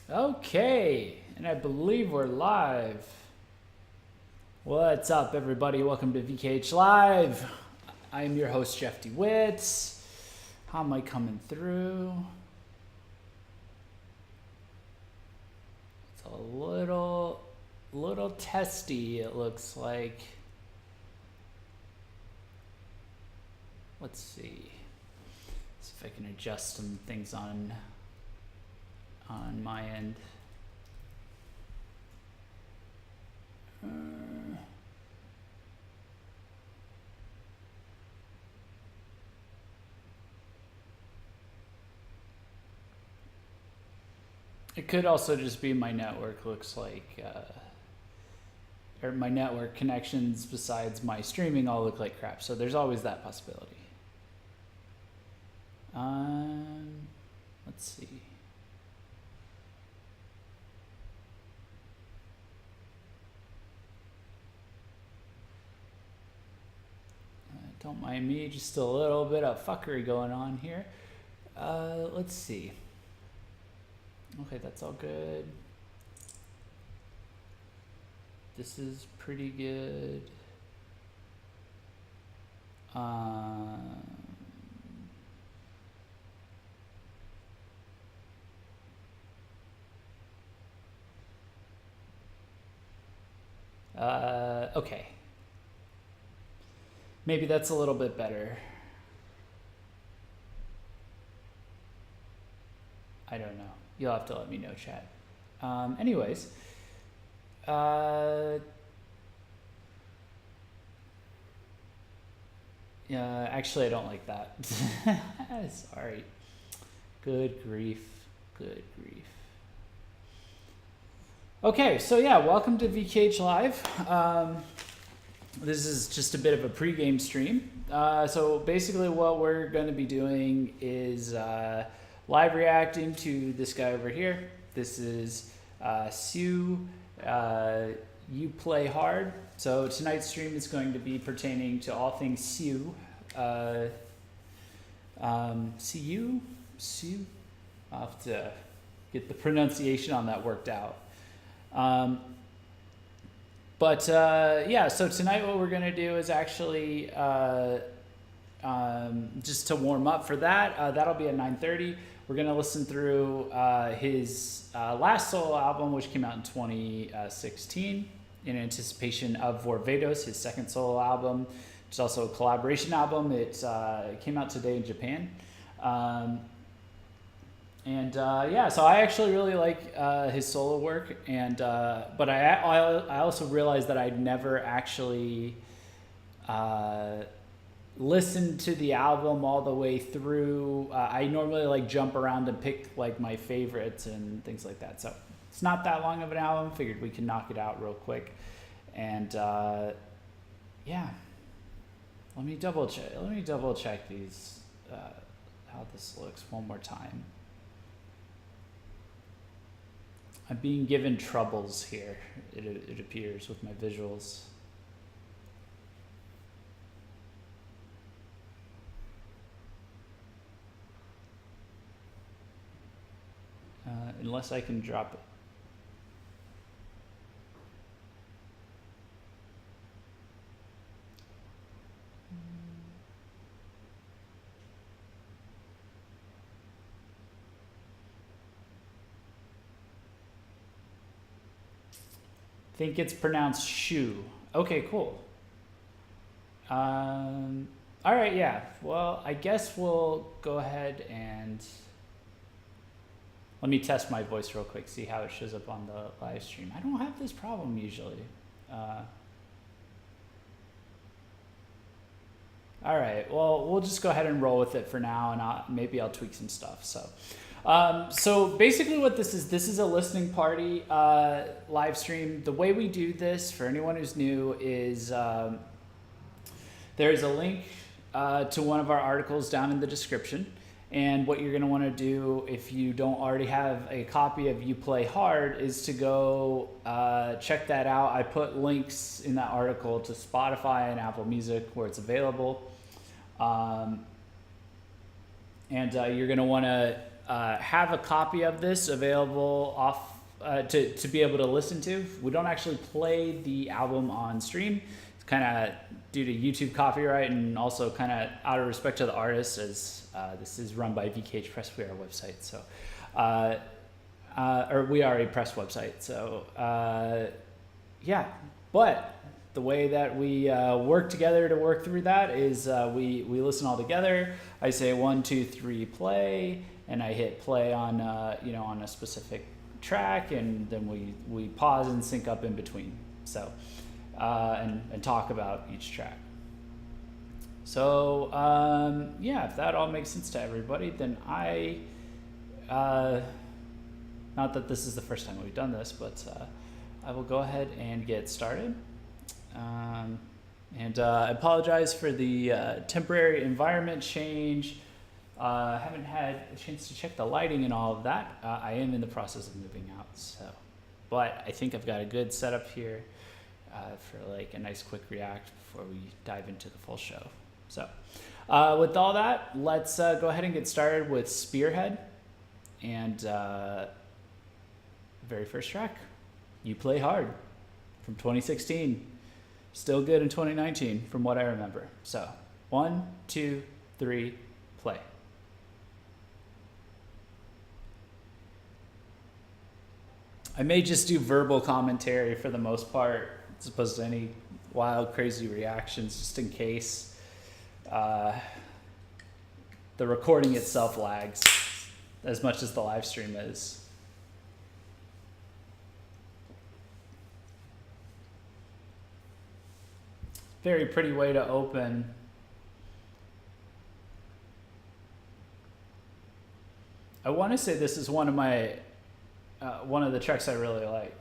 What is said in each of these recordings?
Okay, and I believe we're live. What's up, everybody? Welcome to VKH Live. I am your host, Jeff DeWitt. How am I coming through? It's a little testy, it looks like. Let's see if I can adjust some things on my end. It could also just be my network looks like, or my network connections besides my streaming all look like crap. So there's always that possibility. Let's see. Don't mind me, just a little bit of fuckery going on here. Let's see. Okay, that's all good. This is pretty good. Okay. Maybe that's a little bit better. I don't know. You'll have to let me know, chat. Anyways. Actually, I don't like that. Sorry. Good grief. Good grief. Okay, so yeah, welcome to VKH Live. This is just a bit of a pregame stream. So basically what we're going to be doing is live reacting to this guy over here. This is SYU, You Play Hard. So tonight's stream is going to be pertaining to all things SYU. SYU? SYU? I'll have to get the pronunciation on that worked out. Yeah, so tonight what we're going to do is actually just to warm up for that. That'll be at 9:30. We're going to listen through his last solo album, which came out in 2016, in anticipation of Vorvados, his second solo album, which is also a collaboration album. It came out today in Japan. Yeah, so I actually really like his solo work, and but I also realized that I'd never actually listened to the album all the way through. I normally like jump around and pick like my favorites and things like that. So it's not that long of an album. Figured we can knock it out real quick, and yeah, let me double check these how this looks one more time. I'm being given troubles here, it appears, with my visuals. Unless I can drop it. I think it's pronounced shoe. Okay, cool. All right, yeah. Well, I guess we'll go ahead and let me test my voice real quick, see how it shows up on the live stream. I don't have this problem usually. All right, well, we'll just go ahead and roll with it for now, and maybe I'll tweak some stuff. So basically what this is a listening party live stream. The way we do this, for anyone who's new, is there's a link to one of our articles down in the description. And what you're going to want to do, if you don't already have a copy of You Play Hard, is to go check that out. I put links in that article to Spotify and Apple Music where it's available. And you're going to want to have a copy of this available off to be able to listen to. We don't actually play the album on stream. It's kind of due to YouTube copyright and also kind of out of respect to the artist, as this is run by VKH Press. We are a website, so or we are a press website. So yeah, but the way that we work together to work through that is we listen all together. I say 1, 2, 3, play, and I hit play on on a specific track, and then we pause and sync up in between. So and talk about each track. So yeah, if that all makes sense to everybody, then not that this is the first time we've done this, but I will go ahead and get started. And I apologize for the temporary environment change. I haven't had a chance to check the lighting and all of that. I am in the process of moving out, so. But I think I've got a good setup here for like a nice quick react before we dive into the full show. So with all that, let's go ahead and get started with Spearhead. And very first track, You Play Hard from 2016. Still good in 2019 from what I remember. So 1, 2, 3, play. I may just do verbal commentary for the most part, as opposed to any wild, crazy reactions, just in case the recording itself lags as much as the live stream is. Very pretty way to open. I want to say this is one of my one of the tracks I really like,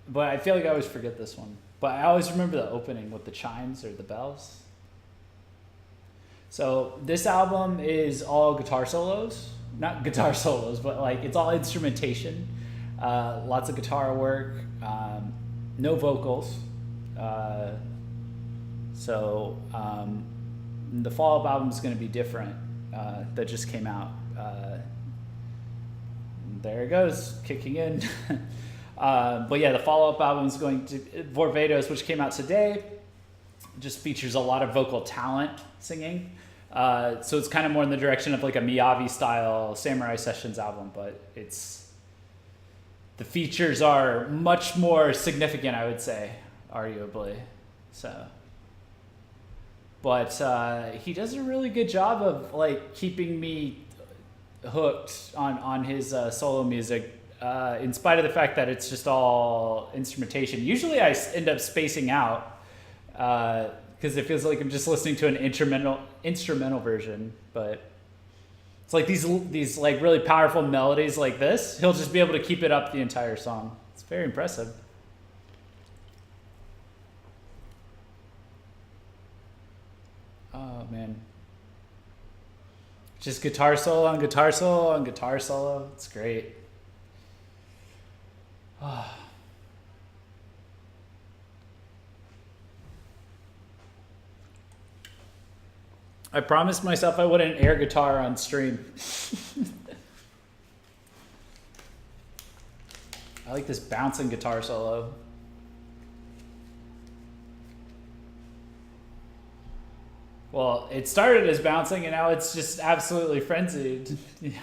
but I feel like I always forget this one. But I always remember the opening with the chimes or the bells. So this album is all guitar solos, not guitar solos, but like it's all instrumentation, lots of guitar work. No vocals. So the follow-up album is going to be different. That just came out. There it goes, kicking in. But yeah, the follow-up album is going to Vorvados, which came out today. Just features a lot of vocal talent singing. So it's kind of more in the direction of like a Miyavi style Samurai Sessions album, but the features are much more significant, I would say, arguably. So, but he does a really good job of like keeping me hooked on his solo music, in spite of the fact that it's just all instrumentation. Usually, I end up spacing out because it feels like I'm just listening to an instrumental version, but. It's like these like really powerful melodies like this. He'll just be able to keep it up the entire song. It's very impressive. Oh man. Just guitar solo on guitar solo on guitar solo. It's great. Oh. I promised myself I wouldn't air guitar on stream. I like this bouncing guitar solo. Well, it started as bouncing and now it's just absolutely frenzied. Yeah.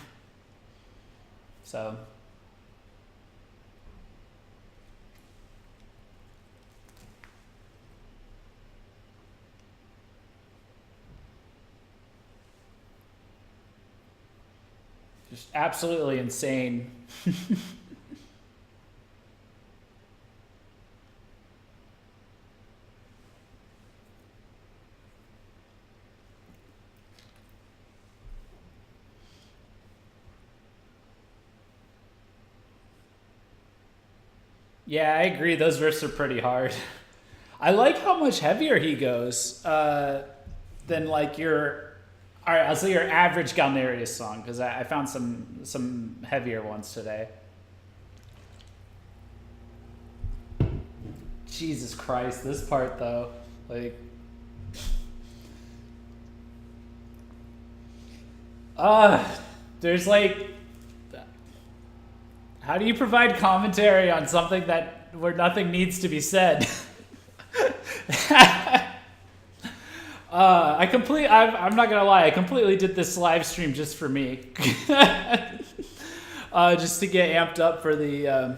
So. Just absolutely insane. Yeah, I agree. Those riffs are pretty hard. I like how much heavier he goes than like your... All right, I'll say your average GALNERYUS song, because I found some heavier ones today. Jesus Christ, this part though, like... There's like, how do you provide commentary on something where nothing needs to be said? I'm not gonna lie, I completely did this live stream just for me. Just to get amped up for the,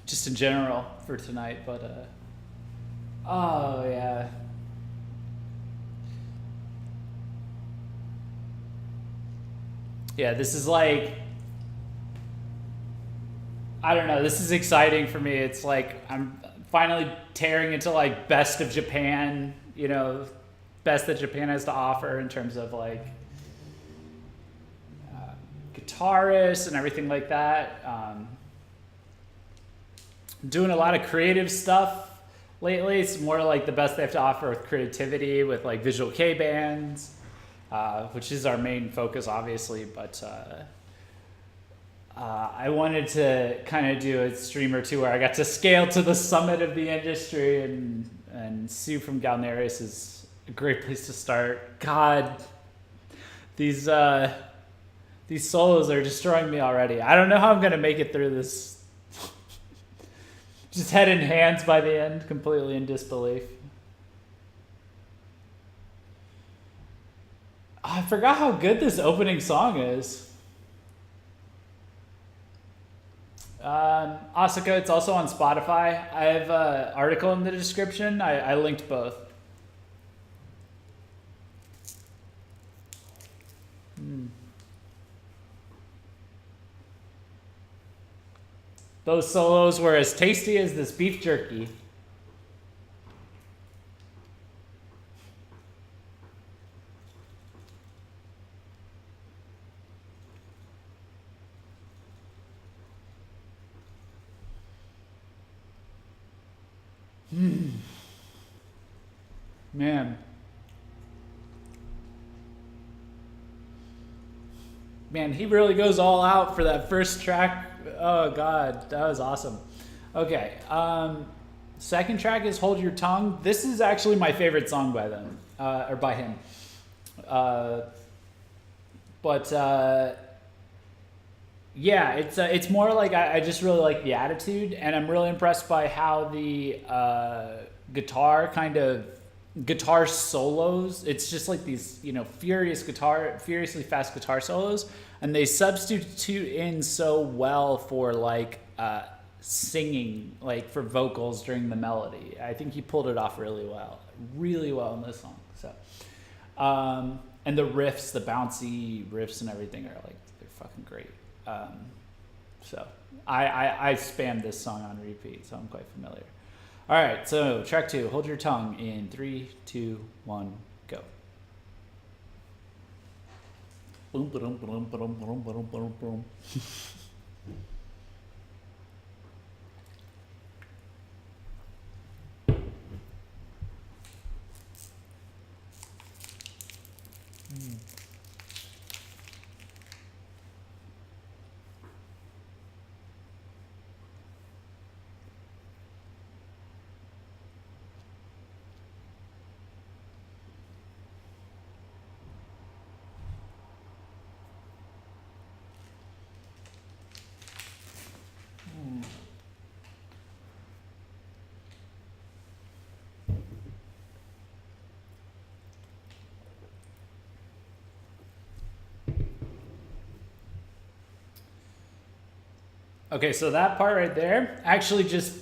just in general for tonight, but, oh yeah. Yeah, this is like, I don't know, this is exciting for me. It's like, I'm finally tearing into like best of Japan, you know, best that Japan has to offer in terms of like guitarists and everything like that. I'm doing a lot of creative stuff lately. It's more like the best they have to offer with creativity, with like visual K bands, which is our main focus, obviously. But I wanted to kind of do a stream or two where I got to scale to the summit of the industry, and SYU from GALNERYUS is a great place to start. God, these solos are destroying me already. I don't know how I'm gonna make it through this. Just head in hands by the end, completely in disbelief. I forgot how good this opening song is. Asuka, it's also on Spotify. I have an article in the description. I linked both. Those solos were as tasty as this beef jerky. Man, he really goes all out for that first track. Oh God, that was awesome. Okay, second track is Hold Your Tongue. This is actually my favorite song by them, or by him. Yeah, it's more like I just really like the attitude, and I'm really impressed by how the guitar solos. It's just like these, you know, furiously fast guitar solos, and they substitute in so well for like singing, like for vocals during the melody. I think he pulled it off really well in this song. So, and the riffs, the bouncy riffs and everything are like, they're fucking great. So I spammed this song on repeat, so I'm quite familiar. All right, so track 2, Hold Your Tongue in 3, 2, 1, go. Boom, boom, boom, boom, boom, boom, boom, boom. Okay, so that part right there actually just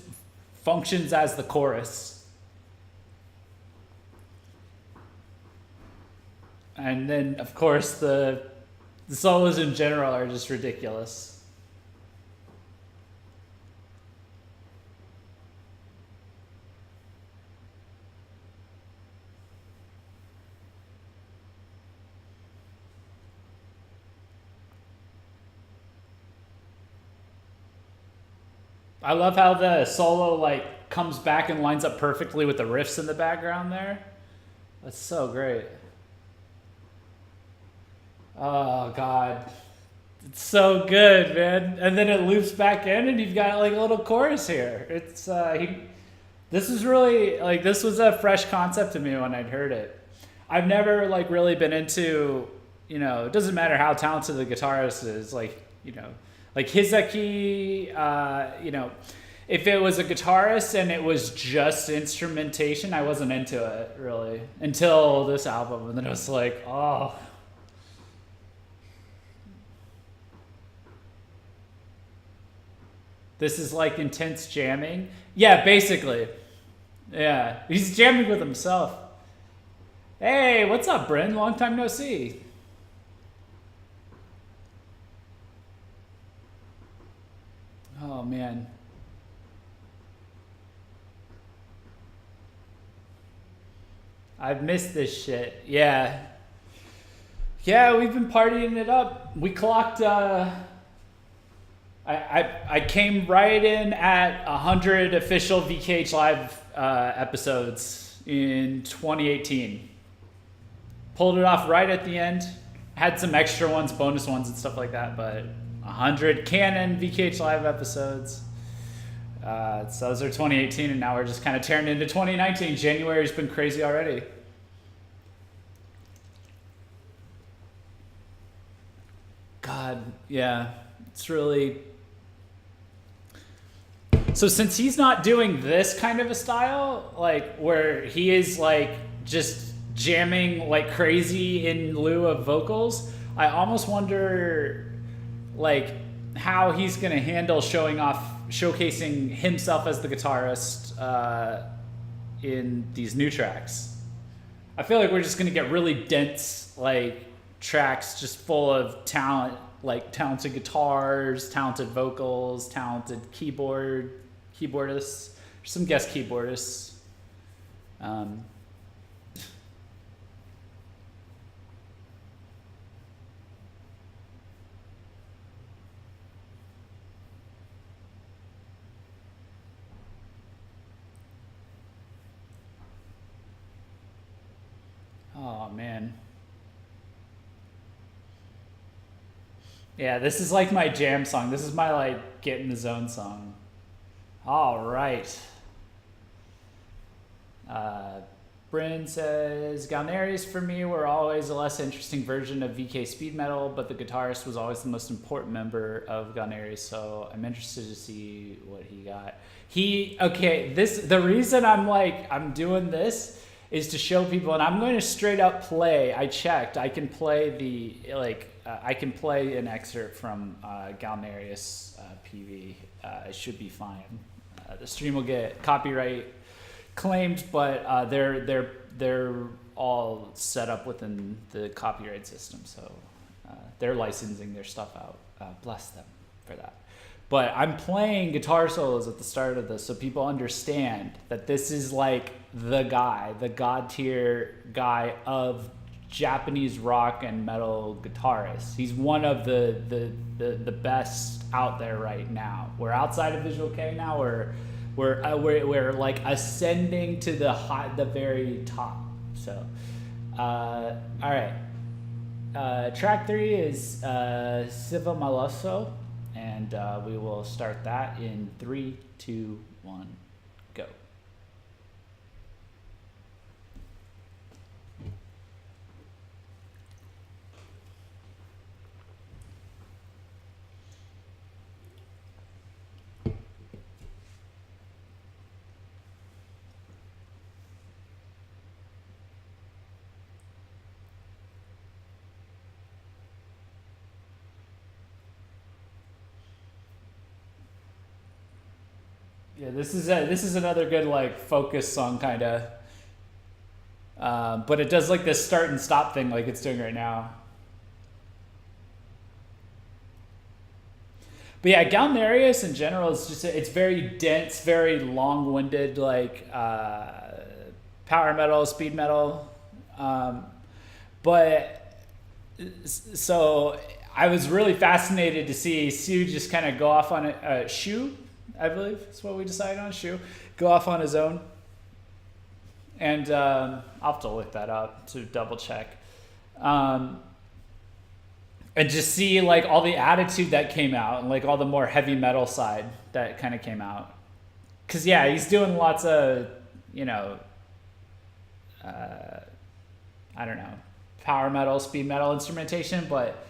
functions as the chorus. And then, of course, the solos in general are just ridiculous. I love how the solo like comes back and lines up perfectly with the riffs in the background there. That's so great. Oh God, it's so good, man. And then it loops back in, and you've got like a little chorus here. It's this is really like, this was a fresh concept to me when I'd heard it. I've never like really been into you know, it doesn't matter how talented the guitarist is, like, you know, like Hizaki, you know, if it was a guitarist and it was just instrumentation, I wasn't into it really until this album, and then I was like, oh. This is like intense jamming. Yeah, basically. Yeah, he's jamming with himself. Hey, what's up, Bryn? Long time no see. Oh, man. I've missed this shit. Yeah. Yeah, we've been partying it up. We clocked, I came right in at 100 official VKH Live episodes in 2018. Pulled it off right at the end. Had some extra ones, bonus ones and stuff like that, but 100 canon VKH Live episodes. So those are 2018, and now we're just kind of tearing into 2019. January's been crazy already. God, yeah, it's really... So since he's not doing this kind of a style, like where he is like just jamming like crazy in lieu of vocals, I almost wonder like how he's gonna handle showcasing himself as the guitarist in these new tracks. I feel like we're just gonna get really dense like tracks just full of talent, like talented guitars, talented vocals, talented keyboardists, some guest keyboardists. Oh man. Yeah, this is like my jam song. This is my like get in the zone song. All right. Bryn says, Galnerius for me were always a less interesting version of VK speed metal, but the guitarist was always the most important member of Galnerius, so I'm interested to see what he got. The reason I'm doing this is to show people, and I'm going to straight up play. I checked. I can play I can play an excerpt from Galnerius PV. It should be fine. The stream will get copyright claimed, but they're all set up within the copyright system, so they're licensing their stuff out. Bless them for that. But I'm playing guitar solos at the start of this so people understand that this is like the guy, the god tier guy of Japanese rock and metal guitarists. He's one of the best out there right now. We're outside of Visual K now. We're like ascending to the very top. So, all right. Track 3 is Siva Maloso, and we will start that in 3, 2, 1, go. Yeah, this is another good like focus song kind of, but it does like this start and stop thing like it's doing right now. But yeah, Galnerius in general is just it's very dense, very long-winded, like power metal, speed metal. But so I was really fascinated to see SYU just kind of go off on a SYU. I believe is what we decided on. SYU, go off on his own, and I'll have to look that up to double check, and just see like all the attitude that came out and like all the more heavy metal side that kind of came out. Cause yeah, he's doing lots of I don't know, power metal, speed metal instrumentation, but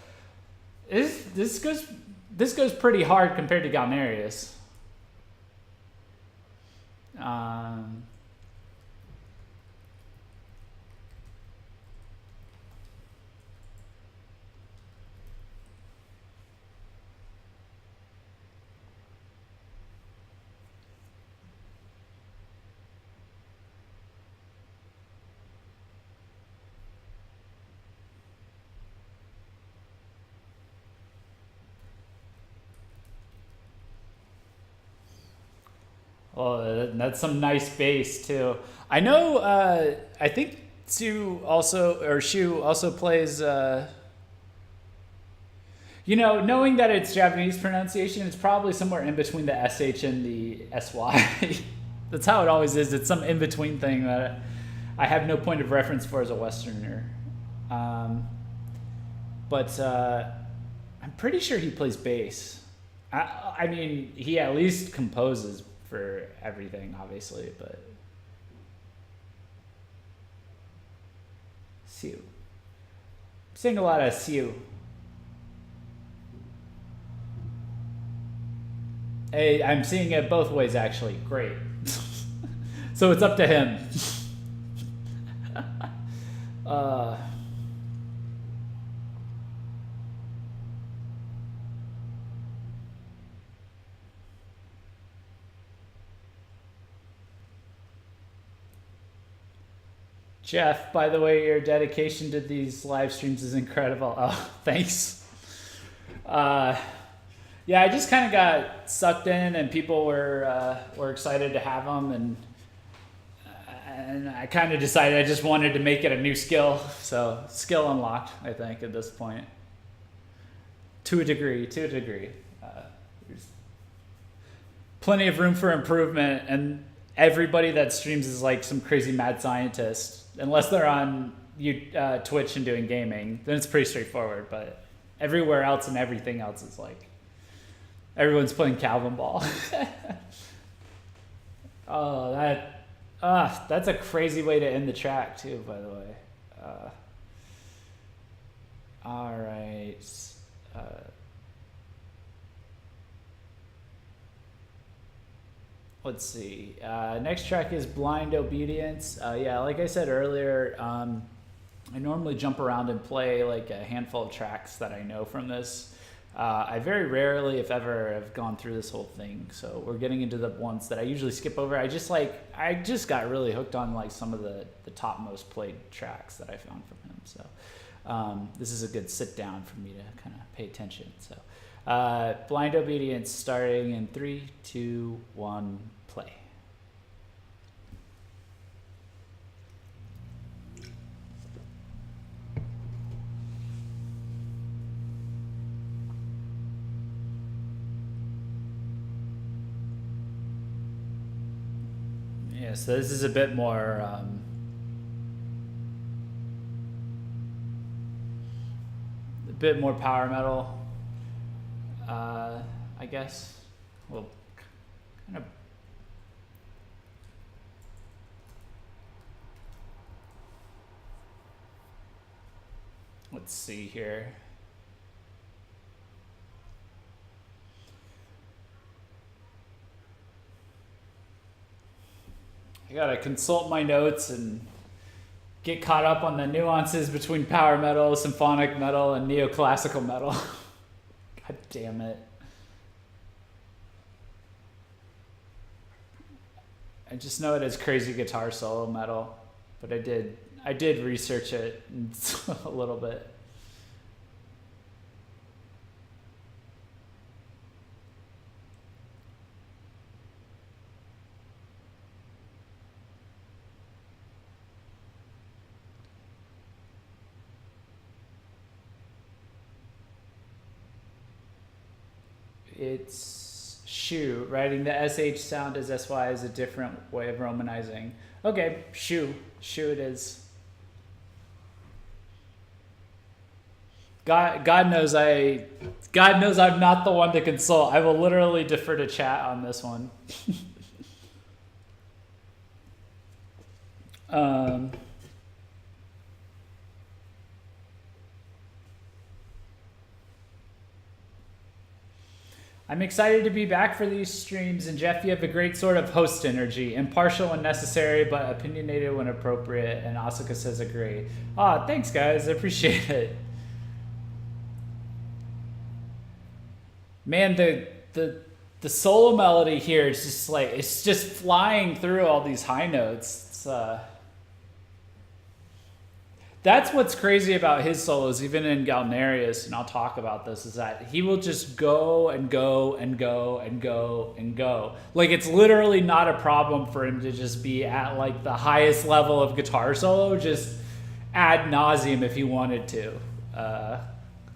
this goes pretty hard compared to GALNERYUS. Oh, that's some nice bass too. I know. I think SYU also plays. You know, knowing that it's Japanese pronunciation, it's probably somewhere in between the SH and the SY. That's how it always is. It's some in between thing that I have no point of reference for as a Westerner. But I'm pretty sure he plays bass. I mean, he at least composes for everything, obviously, but SYU. Seeing a lot of SYU. Hey, I'm seeing it both ways, actually. Great. So it's up to him. Jeff, by the way, your dedication to these live streams is incredible. Oh, thanks. Yeah, I just kind of got sucked in, and people were excited to have them, and I kind of decided I just wanted to make it a new skill. So skill unlocked, I think, at this point. To a degree. There's plenty of room for improvement, and everybody that streams is like some crazy mad scientist. Unless they're on Twitch and doing gaming, then it's pretty straightforward. But everywhere else and everything else is like everyone's playing Calvin ball. Oh, that's a crazy way to end the track too, by the way. All right. Let's see. Next track is Blind Obedience. Yeah, like I said earlier, I normally jump around and play like a handful of tracks that I know from this. I very rarely, if ever, have gone through this whole thing. So we're getting into the ones that I usually skip over. I just got really hooked on like some of the top most played tracks that I found from him. So this is a good sit down for me to kind of pay attention. So Blind Obedience starting in 3, 2, 1, play. Yeah, so this is a bit more power metal, I guess. Well, kind of. Let's see here. I gotta consult my notes and get caught up on the nuances between power metal, symphonic metal, and neoclassical metal. God damn it. I just know it as crazy guitar solo metal, but I did research it a little bit. It's SYU. Writing the SH sound as SY is a different way of romanizing. Okay, SYU. SYU it is. God knows I'm not the one to consult. I will literally defer to chat on this one. I'm excited to be back for these streams, and Jeff, you have a great sort of host energy, impartial when necessary, but opinionated when appropriate, and Asuka says agree. Ah, thanks guys, I appreciate it. Man, the solo melody here is just like, it's just flying through all these high notes. It's, that's what's crazy about his solos, even in GALNERYUS, and I'll talk about this, is that he will just go and go and go and go and go. Like, it's literally not a problem for him to just be at like the highest level of guitar solo, just ad nauseum if he wanted to.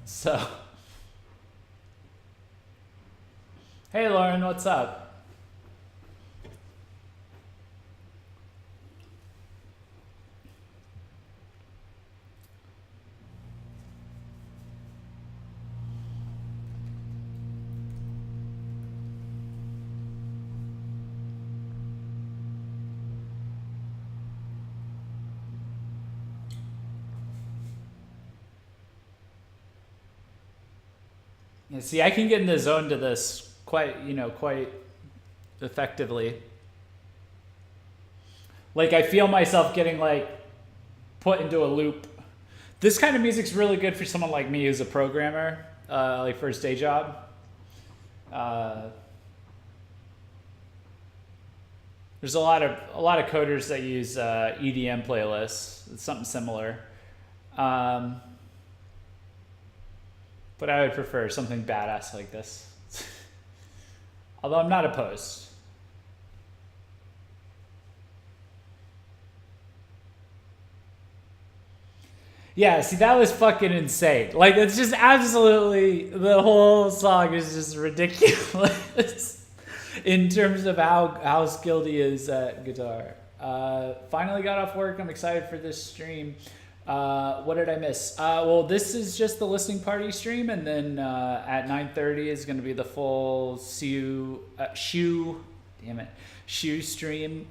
So, hey Lauren, what's up? Yeah, see, I can get in the zone to this quite effectively. Like, I feel myself getting like put into a loop. This kind of music's really good for someone like me who's a programmer, like for his day job. There's a lot of coders that use EDM playlists. It's something similar. But I would prefer something badass like this. Although I'm not opposed. Yeah, see, that was fucking insane. Like, it's just absolutely, the whole song is just ridiculous in terms of how skilled he is at guitar. Finally got off work. I'm excited for this stream. What did I miss? Well, this is just the listening party stream, and then at 9:30 is going to be the full SYU stream.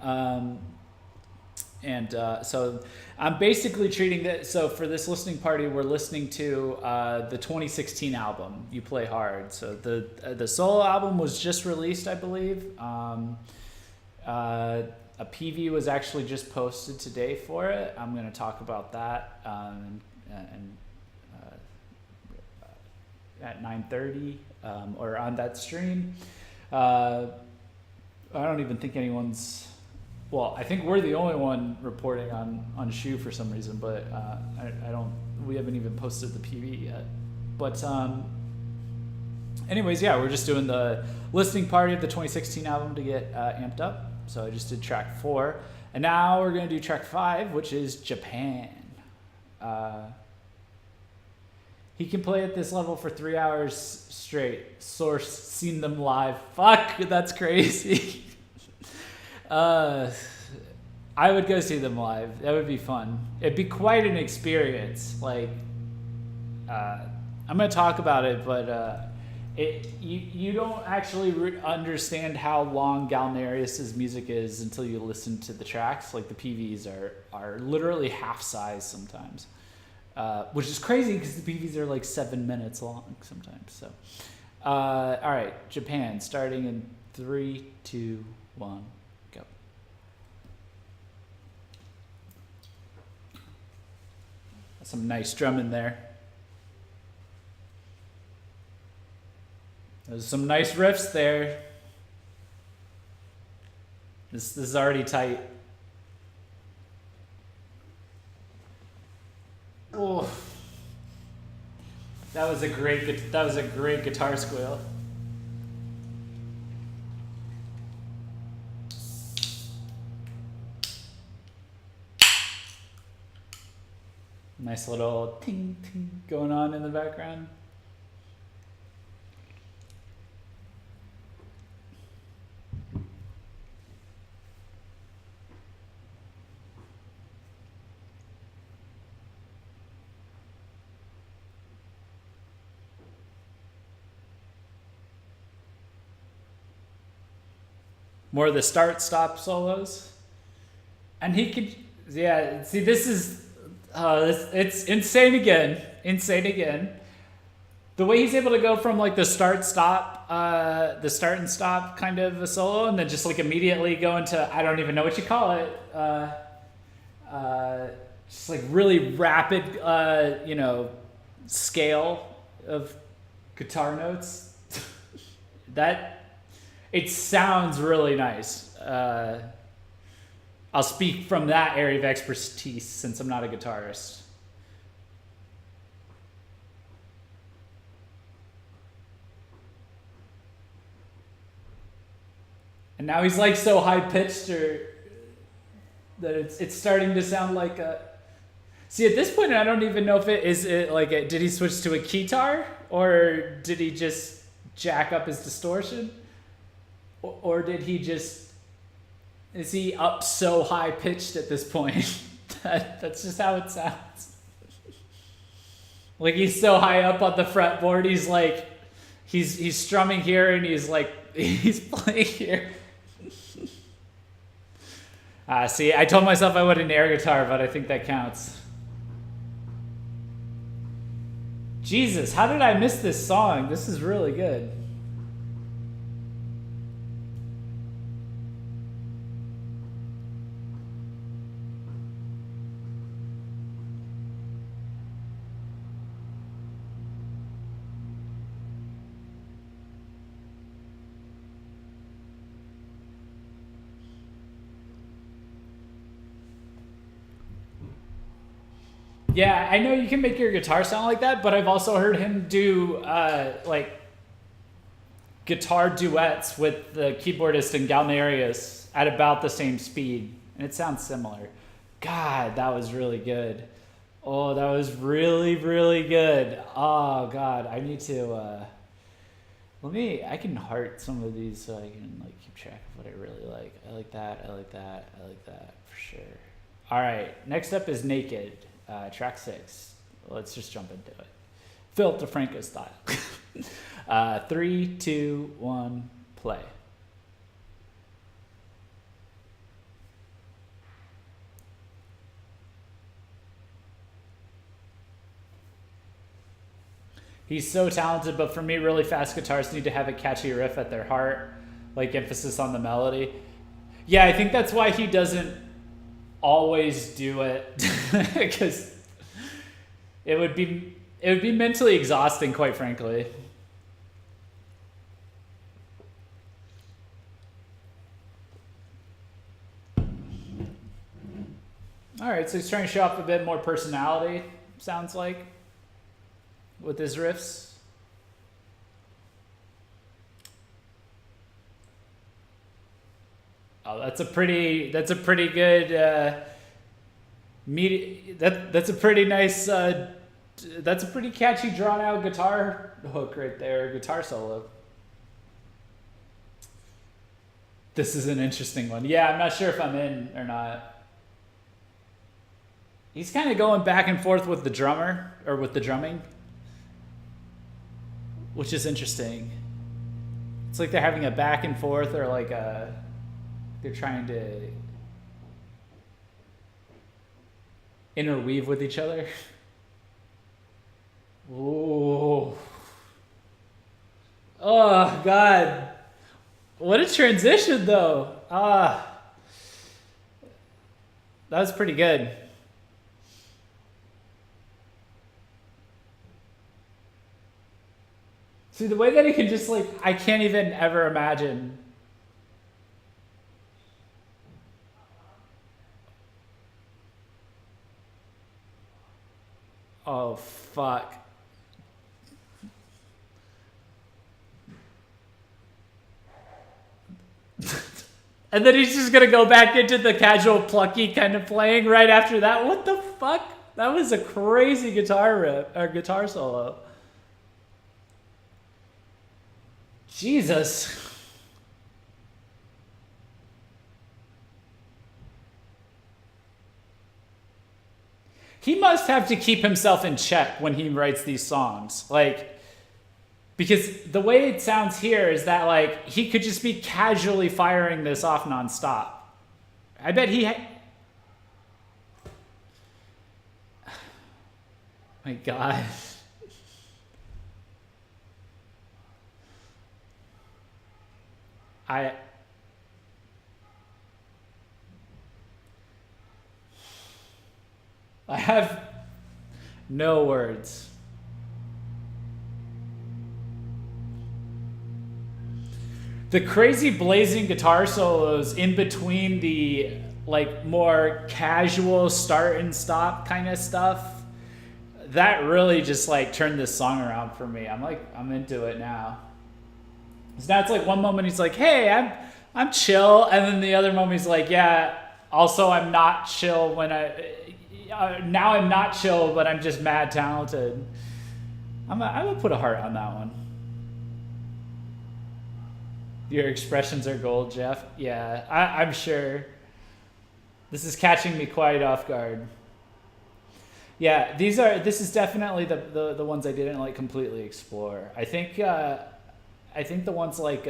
So I'm basically treating it. So for this listening party, we're listening to the 2016 album, You Play Hard. So the solo album was just released, I believe. A PV was actually just posted today for it. I'm going to talk about that at 9:30 or on that stream. I don't even think anyone's... Well, I think we're the only one reporting on SYU for some reason, but we haven't even posted the PV yet. But anyways, yeah, we're just doing the listening party of the 2016 album to get amped up. So I just did track 4, and now we're going to do track 5, which is Japan. He can play at this level for 3 hours straight. Source, seen them live. Fuck, that's crazy. I would go see them live. That would be fun. It'd be quite an experience. Like, I'm going to talk about it, but you don't actually understand how long GALNERYUS' music is until you listen to the tracks. Like, the PVs are literally half size sometimes, which is crazy because the PVs are like 7 minutes long sometimes. So, all right, Japan, starting in 3, 2, 1, go. Some nice drumming there. There's some nice riffs there. This is already tight. Oh, that was a great guitar squeal. Nice little ting ting going on in the background. More of the start-stop solos. And he could, yeah, see, this is, it's insane again. The way he's able to go from like the start-stop the start and stop kind of a solo, and then just like immediately go into, I don't even know what you call it, just like really rapid, you know, scale of guitar notes. That, it sounds really nice. I'll speak from that area of expertise since I'm not a guitarist. And now he's like so high pitched or that it's starting to sound like a. See, at this point, I don't even know if did he switch to a keytar or did he just jack up his distortion, or did he just, is he up so high pitched at this point? That's just how it sounds. Like he's so high up on the fretboard, he's like, he's strumming here and he's like, he's playing here. See, I told myself I wouldn't air guitar, but I think that counts. Jesus, how did I miss this song? This is really good. Yeah, I know you can make your guitar sound like that, but I've also heard him do like guitar duets with the keyboardist in GALNERYUS at about the same speed, and it sounds similar. God, that was really good. Oh, that was really, really good. Oh God, I need to I can heart some of these so I can like keep track of what I really like. I like that, I like that, I like that for sure. All right, next up is Naked. Track 6. Let's just jump into it. Phil DeFranco style. 3, 2, 1, play. He's so talented, but for me, really fast guitars need to have a catchy riff at their heart, like emphasis on the melody. Yeah, I think that's why he doesn't always do it, because it would be mentally exhausting, quite frankly. All right, so he's trying to show off a bit more personality, sounds like, with his riffs. Oh, that's a pretty good that's a pretty nice that's a pretty catchy drawn out guitar hook right there, guitar solo. This is an interesting one. Yeah, I'm not sure if I'm in or not. He's kind of going back and forth with the drummer, or with the drumming, which is interesting. It's like they're having a back and forth, or like they're trying to interweave with each other. Ooh. Oh, God. What a transition, though. That was pretty good. See, the way that he can just, like, I can't even ever imagine. Oh, fuck. And then he's just going to go back into the casual plucky kind of playing right after that. What the fuck? That was a crazy guitar riff, or guitar solo. Jesus. He must have to keep himself in check when he writes these songs. Like, because the way it sounds here is that, like, he could just be casually firing this off nonstop. I bet he my God. I have no words. The crazy blazing guitar solos in between the like more casual start and stop kind of stuff, that really just like turned this song around for me. I'm into it now. So now it's like one moment he's like, "Hey, I'm chill," and then the other moment he's like, "Yeah, also I'm not chill when now I'm not chill, but I'm just mad talented." I'm gonna put a heart on that one. Your expressions are gold, Jeff. Yeah, I'm sure. This is catching me quite off guard. Yeah, this is definitely the ones I didn't like completely explore. I think the ones like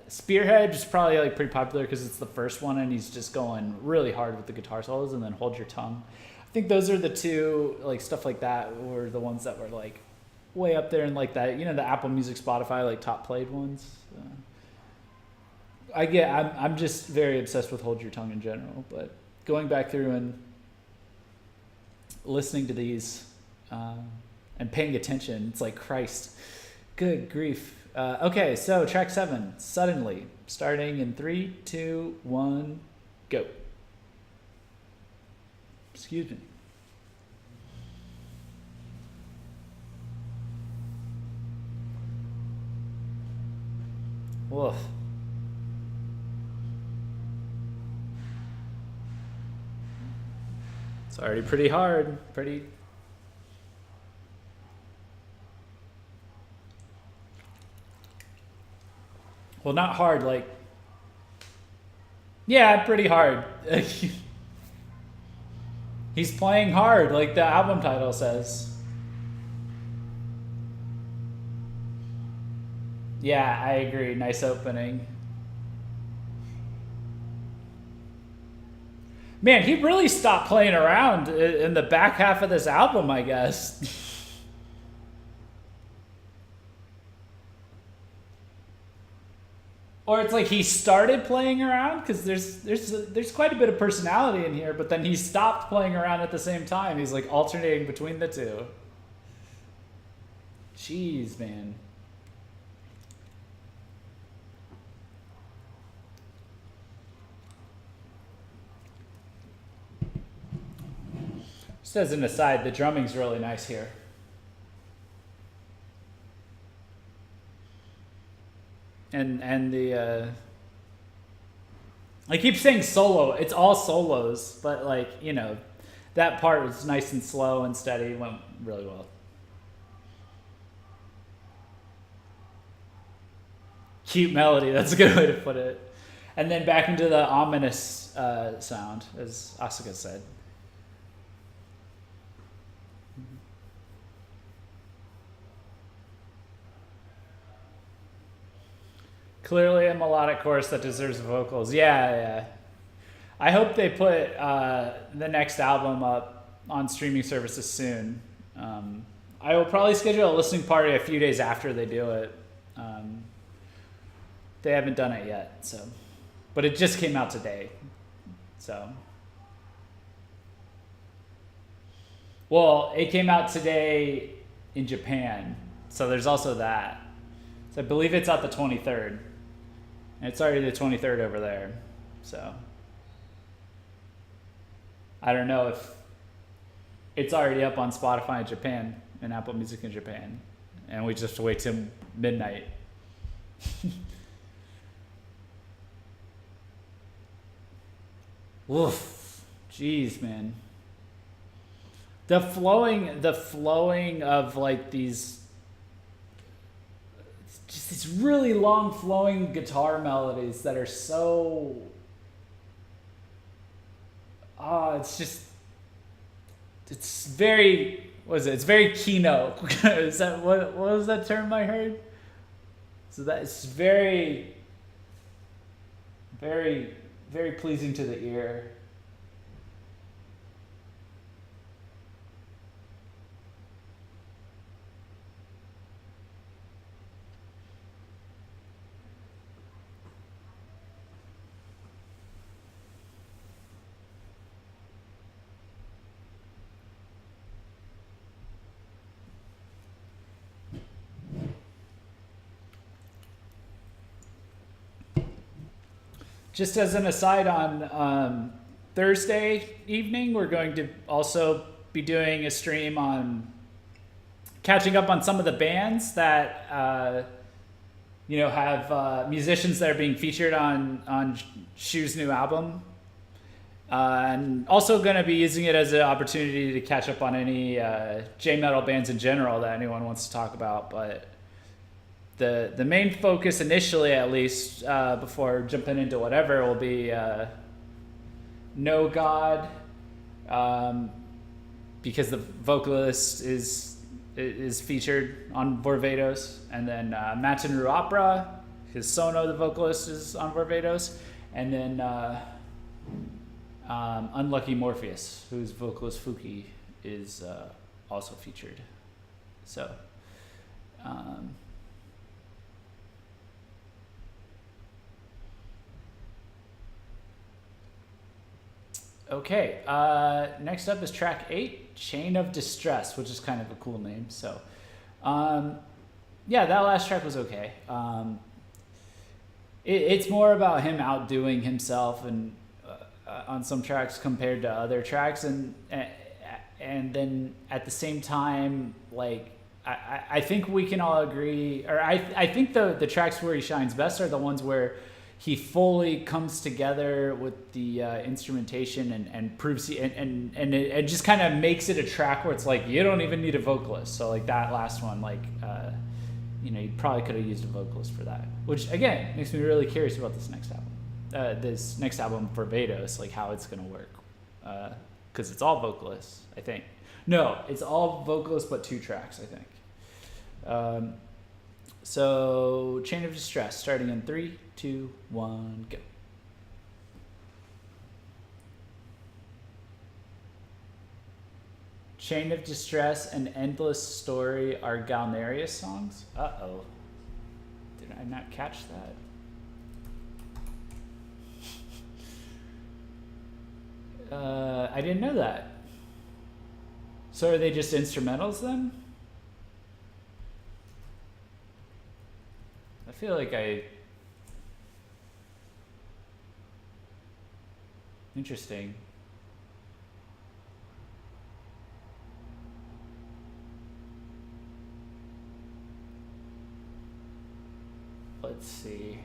Spearhead is probably like pretty popular because it's the first one and he's just going really hard with the guitar solos, and then Hold Your Tongue. I think those are the two, like stuff like that were the ones that were like way up there in like that, the Apple Music, Spotify like top played ones. I'm just very obsessed with Hold Your Tongue in general, but going back through and listening to these and paying attention, it's like, Christ, good grief. Okay, so track 7, Suddenly, starting in 3, 2, 1, go. Excuse me. Woof. It's already pretty hard. Well, not hard, like... Yeah, pretty hard. He's playing hard, like the album title says. Yeah, I agree. Nice opening. Man, he really stopped playing around in the back half of this album, I guess. Or it's like he started playing around, because there's quite a bit of personality in here, but then he stopped playing around at the same time. He's like alternating between the two. Jeez, man. Just as an aside, the drumming's really nice here. And the I keep saying solo. It's all solos, but like, that part was nice and slow and steady. Went really well. Cute melody. That's a good way to put it. And then back into the ominous sound, as Asuka said. Clearly a melodic chorus that deserves vocals. Yeah. I hope they put the next album up on streaming services soon. I will probably schedule a listening party a few days after they do it. They haven't done it yet, so, but it just came out today, so. Well, it came out today in Japan, so there's also that. So I believe it's out the 23rd. And it's already the 23rd over there, so. I don't know if it's already up on Spotify in Japan and Apple Music in Japan, and we just have to wait till midnight. Woof. Jeez, man. The flowing of like these, just these really long flowing guitar melodies that are so, it's very, what is it? It's very keynote. Is that, what was that term I heard? So that's very, very, very pleasing to the ear. just as an aside, on Thursday evening, we're going to also be doing a stream on catching up on some of the bands that have musicians that are being featured on SYU's new album, and also going to be using it as an opportunity to catch up on any J-metal bands in general that anyone wants to talk about. But the main focus initially, at least, before jumping into whatever, will be No God, because the vocalist is featured on Vorvados, and then Matin Ruapra, his Sono, the vocalist, is on Vorvados, and then Unlucky Morpheus, whose vocalist Fuki is also featured. So okay, next up is track 8, Chain of Distress, which is kind of a cool name. So yeah, that last track was okay. It's more about him outdoing himself and on some tracks compared to other tracks, and then at the same time, like I think we can all agree, or I think the tracks where he shines best are the ones where he fully comes together with the instrumentation and proves and it just kind of makes it a track where it's like you don't even need a vocalist. So like that last one, like you probably could have used a vocalist for that, which again makes me really curious about this next album. This next album for Vados, like how it's gonna work, because it's all vocalists, I think. No, it's all vocalists but 2 tracks, I think. So Chain of Distress, starting in 3, 2, 1, go. Chain of Distress and Endless Story are GALNERYUS songs. Uh-oh. Did I not catch that? I didn't know that. So are they just instrumentals then? I feel like interesting. Let's see.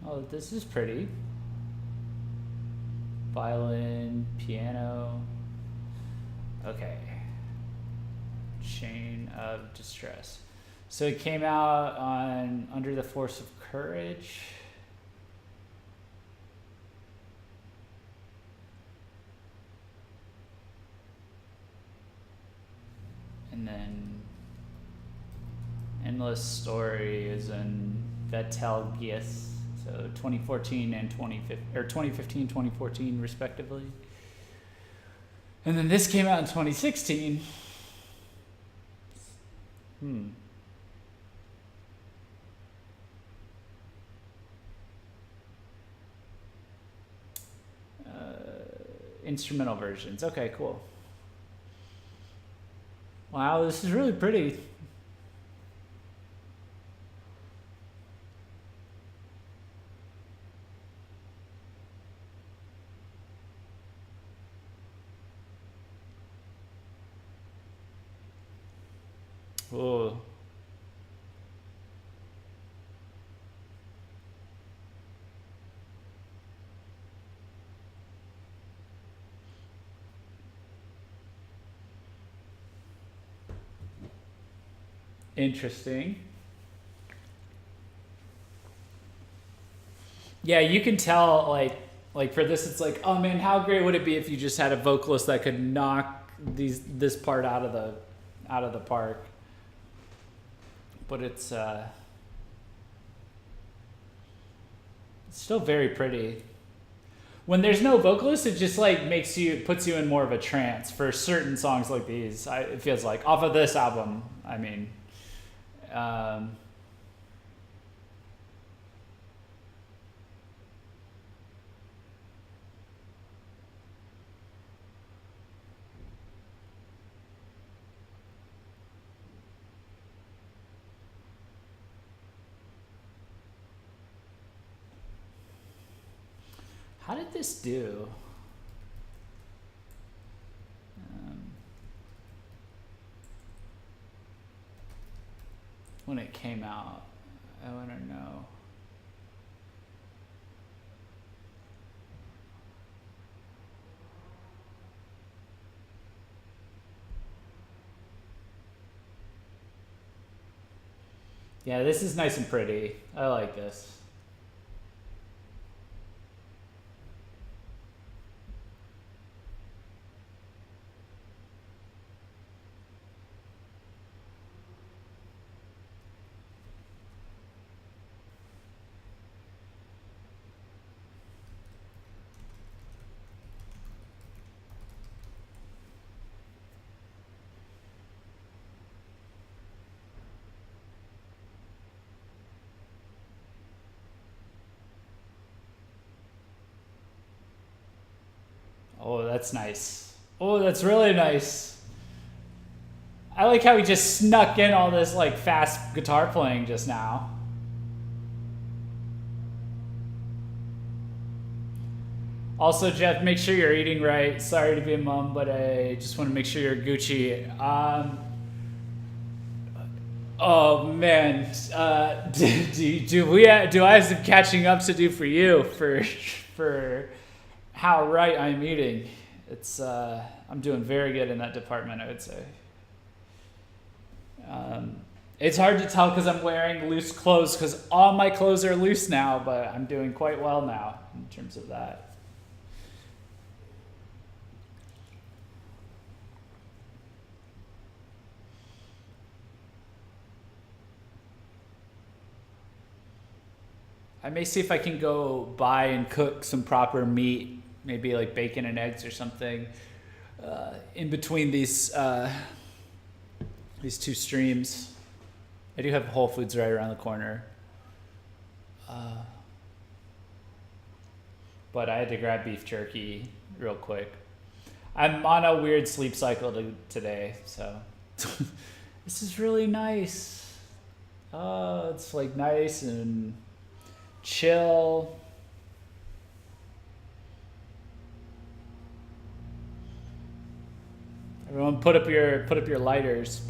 Oh, this is pretty. Violin, piano. Okay. Chain of Distress. So it came out on Under the Force of Courage. And then Endless Story is in VKH. So 2014 and 2015, 2014 respectively. And then this came out in 2016. Instrumental versions. Okay, cool. Wow, this is really pretty. Oh. Interesting. Yeah, you can tell, like for this, it's like, oh man, how great would it be if you just had a vocalist that could knock this part out of the park. But it's still very pretty. When there's no vocalist, it just like puts you in more of a trance for certain songs like these. It feels like off of this album. I mean, How did this do? When it came out, I want to know. Yeah, this is nice and pretty. I like this. Oh, that's nice. Oh, that's really nice. I like how he just snuck in all this like fast guitar playing just now. Also, Jeff, make sure you're eating right. Sorry to be a mom, but I just want to make sure you're Gucci. Oh man, do I have some catching up to do for you for how right I'm eating? It's I'm doing very good in that department, I would say. It's hard to tell because I'm wearing loose clothes because all my clothes are loose now, but I'm doing quite well now in terms of that. I may see if I can go buy and cook some proper meat, maybe like bacon and eggs or something, in between these two streams. I do have Whole Foods right around the corner, but I had to grab beef jerky real quick. I'm on a weird sleep cycle today, so this is really nice. It's like nice and chill. Everyone put up your lighters.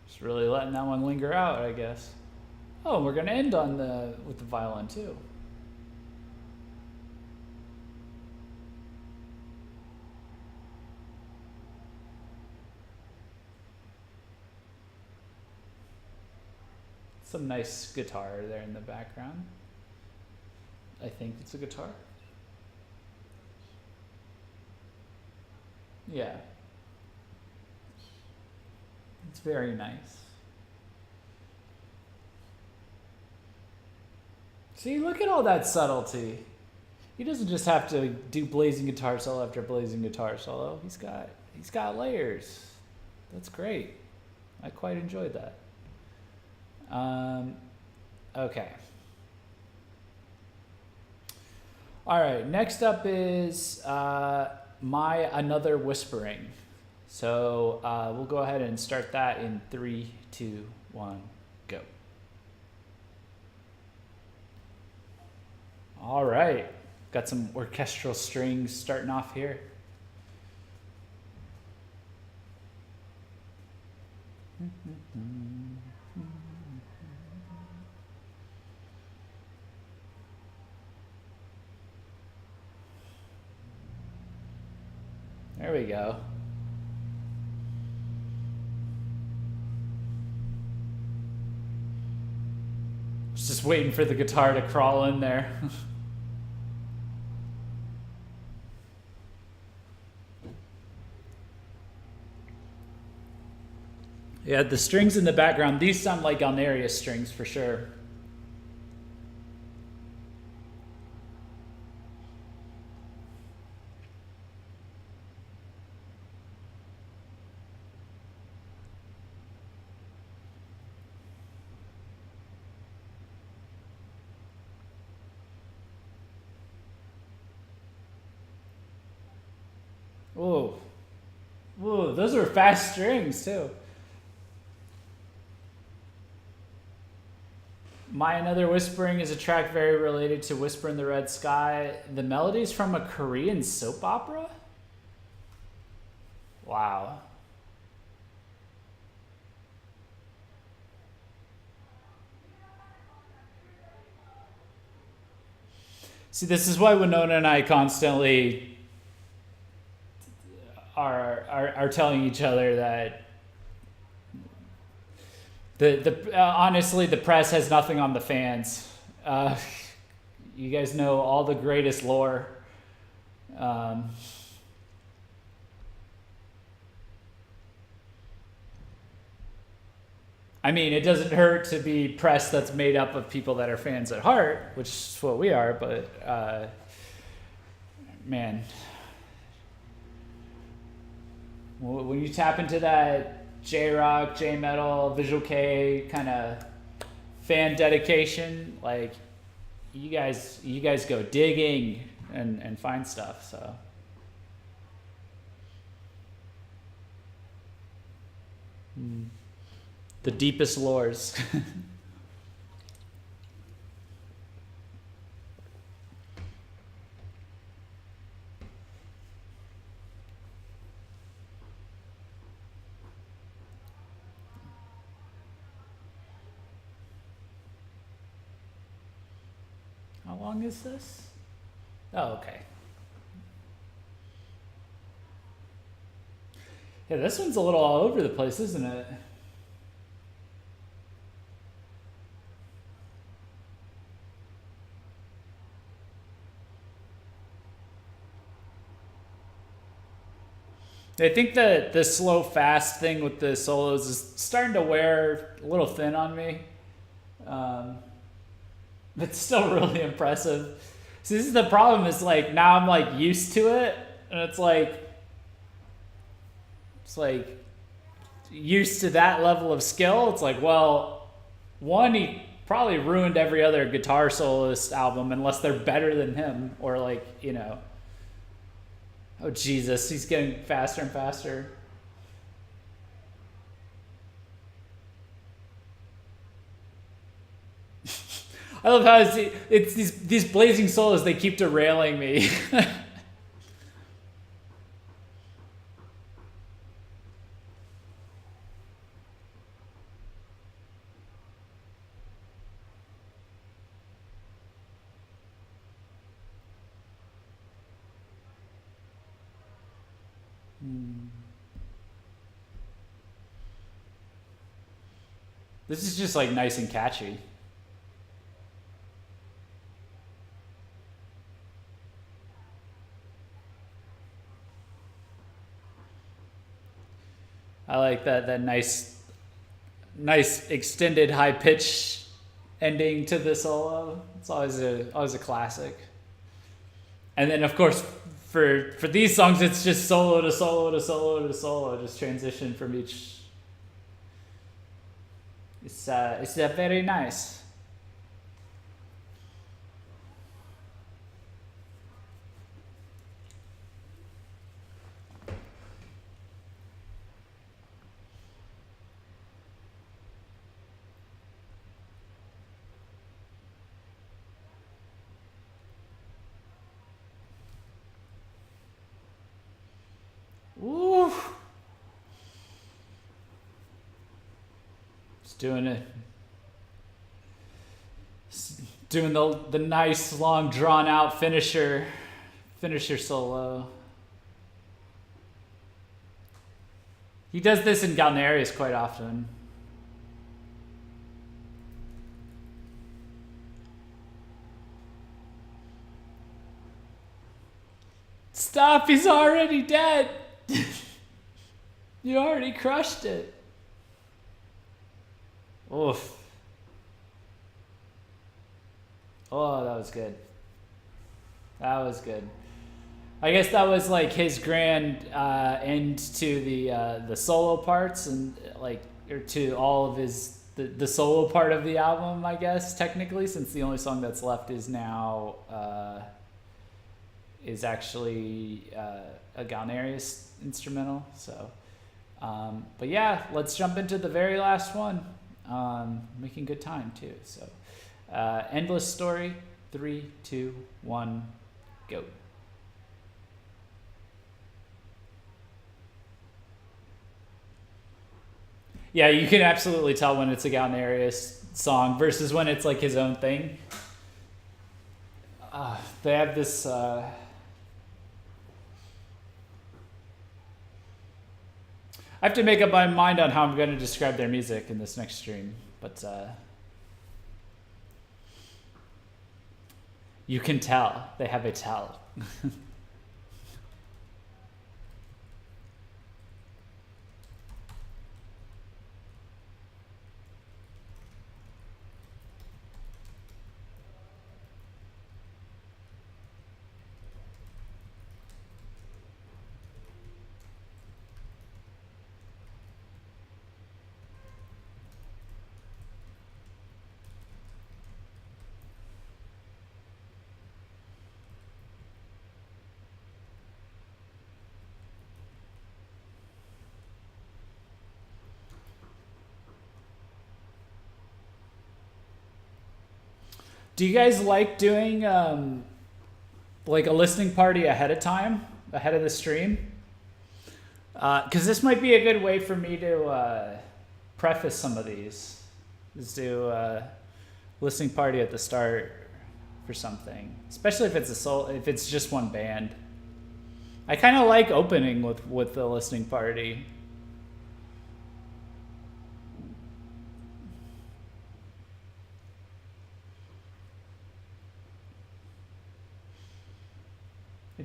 Just really letting that one linger out, I guess. Oh, we're gonna end with the violin too. Some nice guitar there in the background. I think it's a guitar. Yeah. It's very nice. See, look at all that subtlety. He doesn't just have to do blazing guitar solo after blazing guitar solo. He's got layers. That's great. I quite enjoyed that. Okay. All right. Next up is my Another Whispering. So we'll go ahead and start that in 3, 2, 1, go. All right. Got some orchestral strings starting off here. There we go. Just waiting for the guitar to crawl in there. Yeah, the strings in the background, these sound like GALNERYUS strings for sure. Whoa. Whoa, those are fast strings too. My Another Whispering is a track very related to Whisper in the Red Sky. The melody's from a Korean soap opera? Wow. See, this is why Winona and I constantly are telling each other that honestly, the press has nothing on the fans. You guys know all the greatest lore. I mean, it doesn't hurt to be press that's made up of people that are fans at heart, which is what we are, but man, when you tap into that J-rock, J-metal, Visual K kind of fan dedication, like you guys go digging and find stuff, so. The deepest lores. How long is this? Oh, okay. Yeah, this one's a little all over the place, isn't it? I think that the slow fast thing with the solos is starting to wear a little thin on me. But still really impressive. So this is the problem, is like now I'm like used to it, and it's like used to that level of skill. It's like, well, one, he probably ruined every other guitar soloist album unless they're better than him, or like, you know. Oh Jesus, he's getting faster and faster. I love how it's these blazing solos, they keep derailing me. This is just like nice and catchy. I like that nice extended high pitch ending to the solo. It's always a classic. And then of course for these songs, it's just solo to solo to solo to solo, just transition from each. It's very nice. Woo! Just doing it. Doing the nice long drawn out finisher solo. He does this in GALNERYUS quite often. Stop, he's already dead. You already crushed it. Oof. Oh, that was good. That was good. I guess that was like his grand end to the solo parts, and like, or to all of his the solo part of the album, I guess, technically, since the only song that's left is now is actually a GALNERYUS instrumental. So, but yeah, let's jump into the very last one. Making good time too. So, Endless Story, 3, 2, 1, go. Yeah, you can absolutely tell when it's a GALNERYUS song versus when it's like his own thing. They have this. I have to make up my mind on how I'm going to describe their music in this next stream, but you can tell they have a tell. Do you guys like doing like a listening party ahead of time, ahead of the stream? Because this might be a good way for me to preface some of these. Just do a listening party at the start for something, especially if it's if it's just one band. I kind of like opening with the listening party.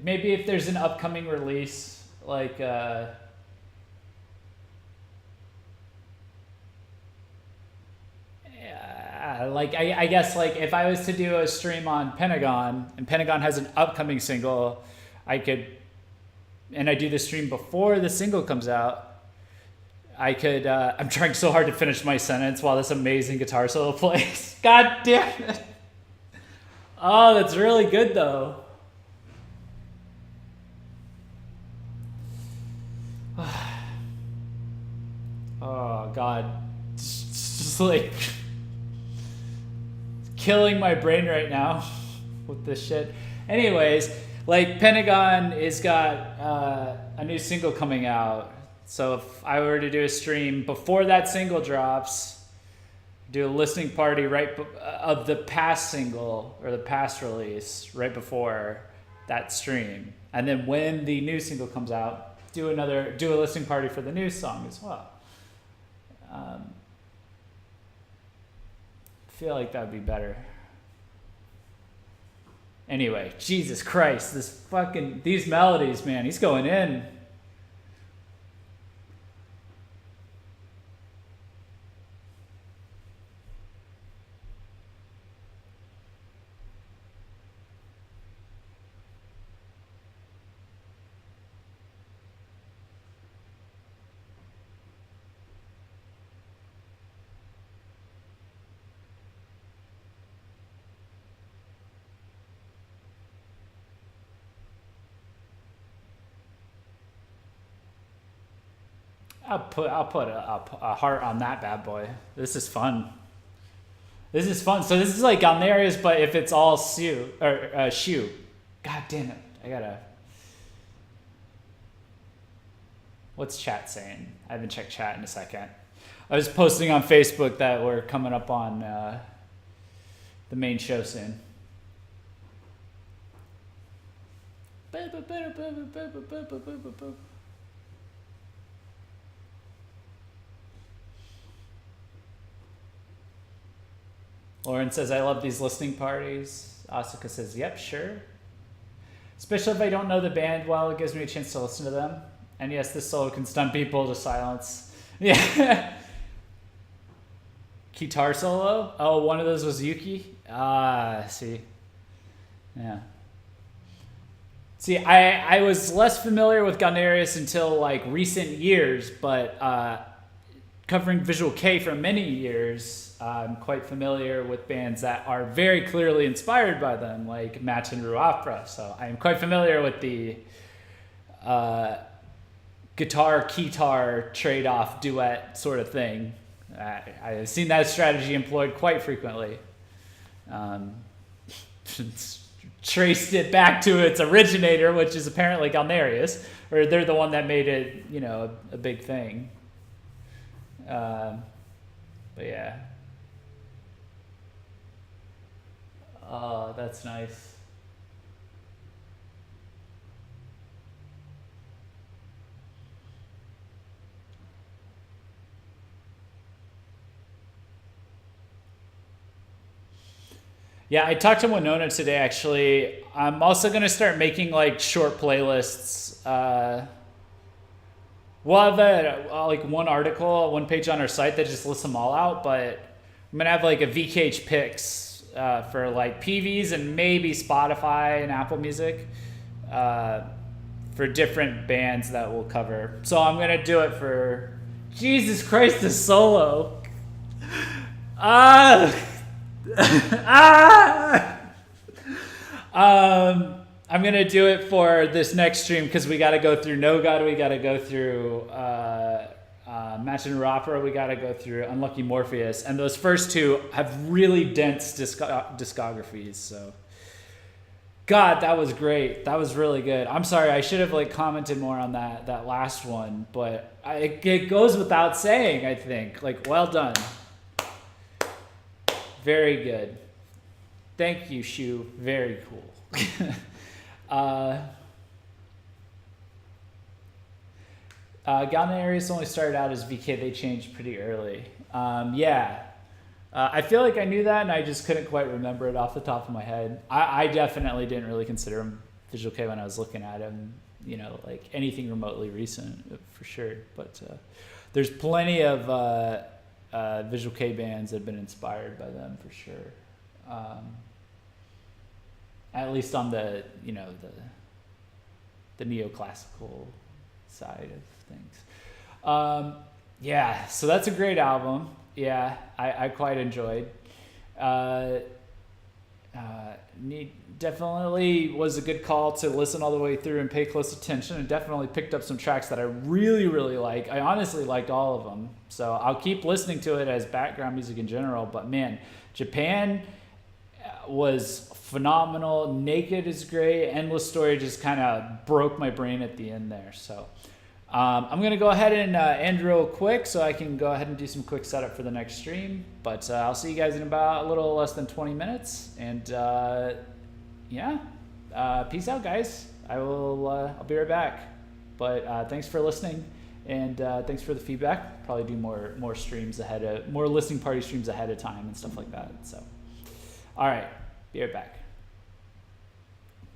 Maybe if there's an upcoming release, like yeah, like I guess like if I was to do a stream on Pentagon and Pentagon has an upcoming single, I could, and I do the stream before the single comes out, I could, I'm trying so hard to finish my sentence while this amazing guitar solo plays. God damn it. Oh, that's really good though. Oh God, it's just like killing my brain right now with this shit. Anyways, like Pentagon has got a new single coming out. So if I were to do a stream before that single drops, do a listening party of the past single or the past release right before that stream, and then when the new single comes out, do a listening party for the new song as well. I feel like that would be better. Anyway, Jesus Christ, these melodies, man, he's going in. I'll put a heart on that bad boy. This is fun. This is fun. So this is like GALNERYUS, but if it's all SYU or SYU. God damn it! I gotta. What's chat saying? I haven't checked chat in a second. I was posting on Facebook that we're coming up on the main show soon. Lauren says, I love these listening parties. Asuka says, yep, sure. Especially if I don't know the band well, it gives me a chance to listen to them. And yes, this solo can stun people to silence. Yeah. Guitar solo? Oh, one of those was Yuki? See. Yeah. See, I was less familiar with GALNERYUS until like recent years, but covering Visual K for many years, I'm quite familiar with bands that are very clearly inspired by them, like Match and Rue Opera. So I am quite familiar with the guitar-keytar trade-off duet sort of thing. I've seen that strategy employed quite frequently. Traced it back to its originator, which is apparently GALNERYUS, or they're the one that made it, you know, a big thing. But yeah. Oh, that's nice. Yeah, I talked to Winona today, actually. I'm also going to start making like short playlists. We'll have like one article, one page on our site that just lists them all out, but I'm going to have like a VKH picks for like PVs and maybe Spotify and Apple Music for different bands that we'll cover. So I'm going to do it for Jesus Christ, the solo. I'm gonna do it for this next stream because we got to go through No God, we got to go through Match and Opera, we got to go through Unlucky Morpheus, and those first two have really dense discographies. So, God, that was great. That was really good. I'm sorry, I should have like commented more on that last one, but it goes without saying. I think like well done. Very good. Thank you, Shu. Very cool. GALNERYUS only started out as VK. They changed pretty early. Yeah. I feel like I knew that, and I just couldn't quite remember it off the top of my head. I definitely didn't really consider him Visual K when I was looking at him, you know, like anything remotely recent, for sure. But there's plenty of Visual K bands that have been inspired by them, for sure. At least on the, you know, the neoclassical side of things. Yeah, so that's a great album. Yeah, I quite enjoyed. Definitely was a good call to listen all the way through and pay close attention, and definitely picked up some tracks that I really, really like. I honestly liked all of them. So I'll keep listening to it as background music in general, but man, Japan was phenomenal. Naked is great. Endless Story just kind of broke my brain at the end there. So I'm going to go ahead and end real quick so I can go ahead and do some quick setup for the next stream. But I'll see you guys in about a little less than 20 minutes. And yeah, peace out, guys. I'll be right back. But thanks for listening, and thanks for the feedback. Probably do more streams more listening party streams ahead of time and stuff like that. So, all right, be right back.